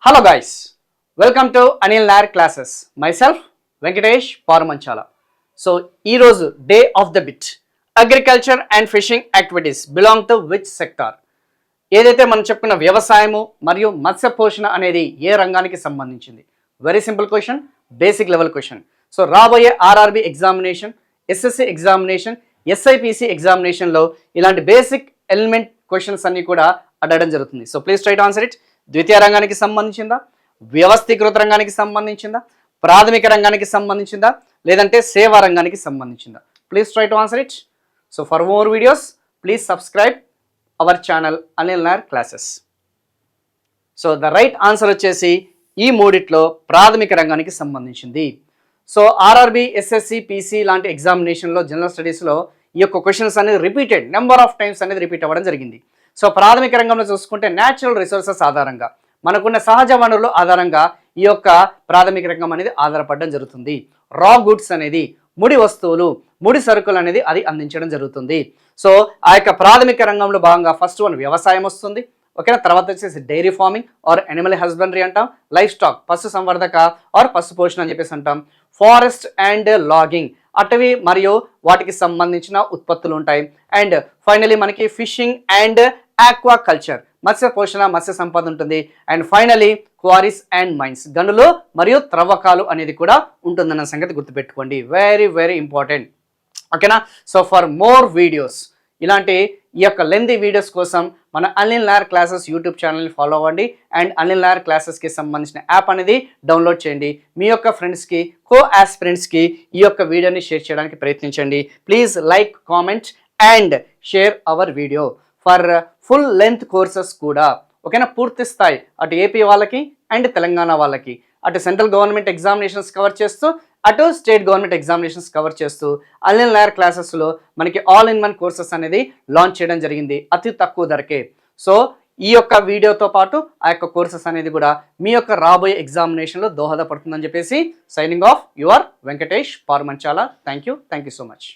Hello guys, welcome to Anil Nair classes. Myself Venkatesh Paramanchala. So ee roju day of the bit. Agriculture and fishing activities belong to which sector? ఏదైతే మనం చెప్పుకున్న వ్యవసాయము మరియు మత్స్య పోషణ అనేది ఏ రంగానికి సంబంధించింది? Very simple question, basic level question. So రాబోయే ఆర్ఆర్బి ఎగ్జామినేషన్, ఎస్ఎస్సి ఎగ్జామినేషన్, ఎస్ఐపిసి ఎగ్జామినేషన్లో ఇలాంటి బేసిక్ ఎలిమెంట్ క్వశ్చన్స్ అన్ని కూడా అడగడం జరుగుతుంది. So please try to answer it. ద్వితీయ రంగానికి సంబంధించిందా, వ్యవస్థీకృత రంగానికి సంబంధించిందా, ప్రాథమిక రంగానికి సంబంధించిందా, లేదంటే సేవా రంగానికి సంబంధించిందా? Please try to answer it. So for more videos please subscribe our channel Anil Nair classes. So the right answer వచ్చేసి ఈ మూడిట్లో ప్రాథమిక రంగానికి సంబంధించింది. సో ఆర్ఆర్బి, ఎస్ఎస్సి, పిసి లాంటి ఎగ్జామినేషన్లో, జనరల్ స్టడీస్లో ఈ యొక్క క్వశ్చన్స్ అనేది రిపీటెడ్ నెంబర్ ఆఫ్ టైమ్స్ అనేది రిపీట్ అవ్వడం జరిగింది. సో ప్రాథమిక రంగంలో చూసుకుంటే న్యాచురల్ రిసోర్సెస్ ఆధారంగా, మనకున్న సహజ వనరుల ఆధారంగా ఈ యొక్క ప్రాథమిక రంగం అనేది ఆధారపడడం జరుగుతుంది. రా గుడ్స్ అనేది, ముడి వస్తువులు, ముడి సరుకులు అనేది అది అందించడం జరుగుతుంది. సో ఆ యొక్క ప్రాథమిక రంగంలో భాగంగా ఫస్ట్ వన్ వ్యవసాయం వస్తుంది, ఓకేనా. తర్వాత వచ్చేసి dairy farming or animal husbandry అంటాం, లైఫ్ స్టాక్ పశు సంవర్ధక ఆర్ పశు పోషణ అని చెప్పేసి అంటాం, ఫారెస్ట్ అండ్ లాగింగ్ అటవీ మరియు వాటికి సంబంధించిన ఉత్పత్తులు ఉంటాయి, అండ్ ఫైనలీ మనకి ఫిషింగ్ అండ్ ఆక్వా కల్చర్ మత్స్య పోషణ, మత్స్య సంపద ఉంటుంది, and finally quarries and mines గనులు మరియు త్రవ్వకాలు అనేది కూడా ఉంటుందన్న సంగతి గుర్తుపెట్టుకోండి. వెరీ వెరీ ఇంపార్టెంట్, ఓకేనా. సో ఫర్ మోర్ వీడియోస్, ఇలాంటి ఈ యొక్క లెంతీ వీడియోస్ కోసం మన అనిల్ నాయర్ క్లాసెస్ యూట్యూబ్ ఛానల్ని ఫాలో అవ్వండి, అండ్ అనిల్ నాయర్ క్లాసెస్కి సంబంధించిన యాప్ అనేది డౌన్లోడ్ చేయండి. మీ యొక్క ఫ్రెండ్స్కి, కో ఆస్పిరెంట్స్కి ఈ యొక్క వీడియోని షేర్ చేయడానికి ప్రయత్నించండి. Please like, comment and share our video for full length courses కూడా, ఓకేనా. పూర్తి స్థాయి అటు ఏపీ వాళ్ళకి అండ్ తెలంగాణ వాళ్ళకి, అటు సెంట్రల్ గవర్నమెంట్ ఎగ్జామినేషన్స్ కవర్ చేస్తూ, అటు స్టేట్ గవర్నమెంట్ ఎగ్జామినేషన్స్ కవర్ చేస్తూ అనిల్ నాయర్ క్లాసెస్లో మనకి ఆల్ ఇన్ వన్ కోర్సెస్ అనేది లాంచ్ చేయడం జరిగింది అతి తక్కువ ధరకే. సో ఈ యొక్క వీడియోతో పాటు ఆ యొక్క కోర్సెస్ అనేది కూడా మీ యొక్క రాబోయే ఎగ్జామినేషన్లో దోహదపడుతుందని చెప్పేసి signing off your Venkatesh Parmanchala. Thank you so much.